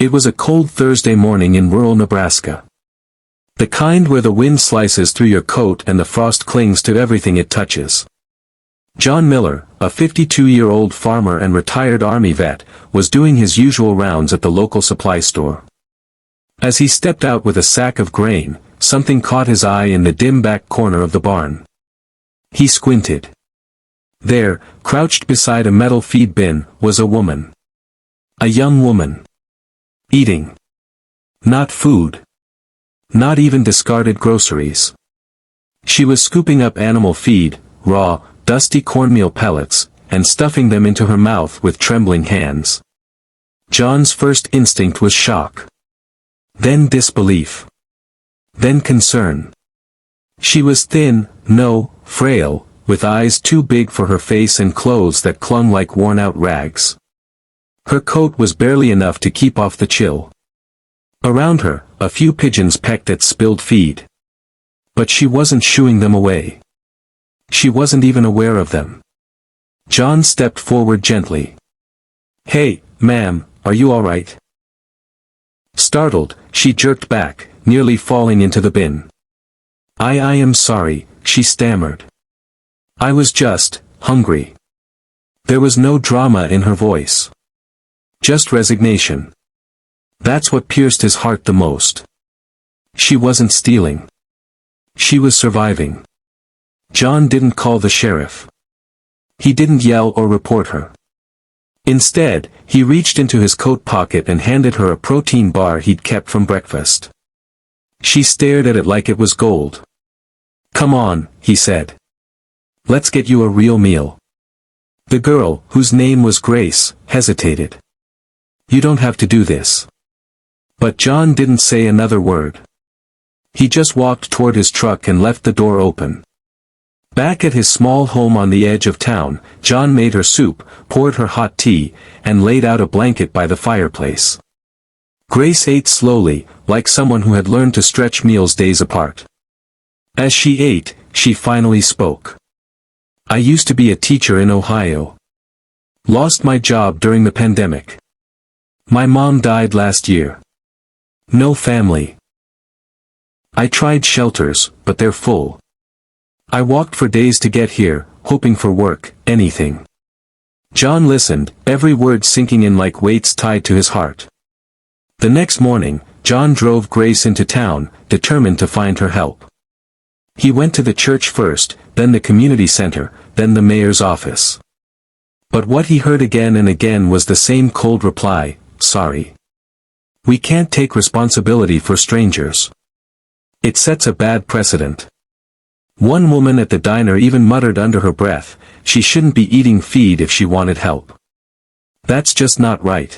It was a cold Thursday morning in rural Nebraska. The kind where the wind slices through your coat and the frost clings to everything it touches. John Miller, a 52-year-old farmer and retired Army vet, was doing his usual rounds at the local supply store. As he stepped out with a sack of grain, something caught his eye in the dim back corner of the barn. He squinted. There, crouched beside a metal feed bin, was a woman. A young woman. Eating. Not food. Not even discarded groceries. She was scooping up animal feed, raw, dusty cornmeal pellets, and stuffing them into her mouth with trembling hands. John's first instinct was shock. Then disbelief. Then concern. She was thin, frail, with eyes too big for her face and clothes that clung like worn-out rags. Her coat was barely enough to keep off the chill. Around her, a few pigeons pecked at spilled feed. But she wasn't shooing them away. She wasn't even aware of them. John stepped forward gently. "Hey, ma'am, are you all right?" Startled, she jerked back, nearly falling into the bin. I am sorry," she stammered. "I was just hungry." There was no drama in her voice. Just resignation. That's what pierced his heart the most. She wasn't stealing. She was surviving. John didn't call the sheriff. He didn't yell or report her. Instead, he reached into his coat pocket and handed her a protein bar he'd kept from breakfast. She stared at it like it was gold. "Come on," he said. "Let's get you a real meal." The girl, whose name was Grace, hesitated. "You don't have to do this." But John didn't say another word. He just walked toward his truck and left the door open. Back at his small home on the edge of town, John made her soup, poured her hot tea, and laid out a blanket by the fireplace. Grace ate slowly, like someone who had learned to stretch meals days apart. As she ate, she finally spoke. "I used to be a teacher in Ohio. Lost my job during the pandemic. My mom died last year. No family. I tried shelters, but they're full. I walked for days to get here, hoping for work, anything." John listened, every word sinking in like weights tied to his heart. The next morning, John drove Grace into town, determined to find her help. He went to the church first, then the community center, then the mayor's office. But what he heard again and again was the same cold reply, "Sorry. We can't take responsibility for strangers. It sets a bad precedent." One woman at the diner even muttered under her breath, she shouldn't be eating feed if she wanted help. That's just not right.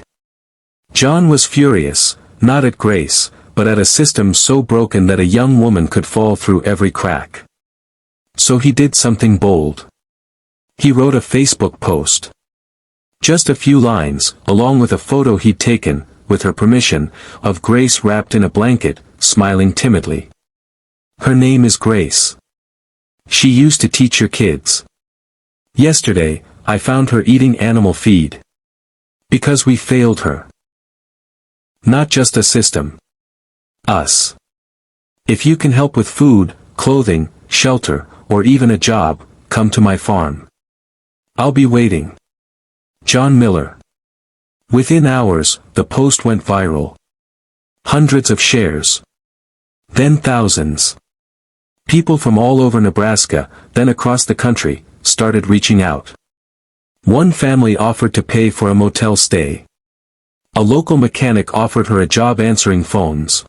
John was furious, not at Grace, but at a system so broken that a young woman could fall through every crack. So he did something bold. He wrote a Facebook post. Just a few lines, along with a photo he'd taken, with her permission, of Grace wrapped in a blanket, smiling timidly. "Her name is Grace. She used to teach your kids. Yesterday, I found her eating animal feed. Because we failed her. Not just a system. Us. If you can help with food, clothing, shelter, or even a job, come to my farm. I'll be waiting. John Miller." Within hours, the post went viral. Hundreds of shares. Then thousands. People from all over Nebraska, then across the country, started reaching out. One family offered to pay for a motel stay. A local mechanic offered her a job answering phones.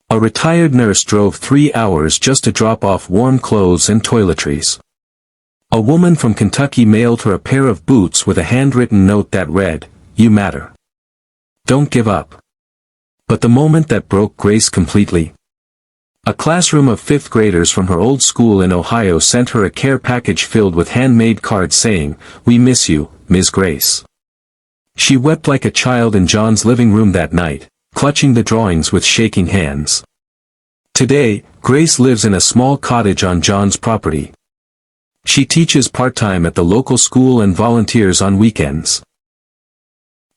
A retired nurse drove 3 hours just to drop off warm clothes and toiletries. A woman from Kentucky mailed her a pair of boots with a handwritten note that read, "You matter. Don't give up." But the moment that broke Grace completely. A classroom of 5th graders from her old school in Ohio sent her a care package filled with handmade cards saying, "We miss you, Ms. Grace." She wept like a child in John's living room that night, clutching the drawings with shaking hands. Today, Grace lives in a small cottage on John's property. She teaches part-time at the local school and volunteers on weekends.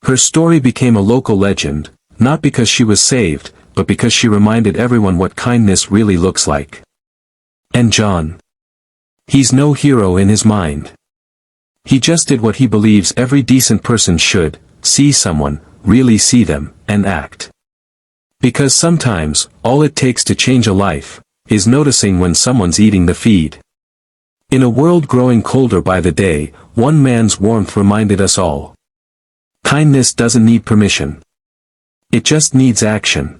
Her story became a local legend, Not because she was saved, but because she reminded everyone what kindness really looks like. And John? He's no hero in his mind. He just did what he believes every decent person should: see someone, really see them, and act. Because sometimes, all it takes to change a life, is noticing when someone's eating the feed. In a world growing colder by the day, one man's warmth reminded us all. Kindness doesn't need permission. It just needs action.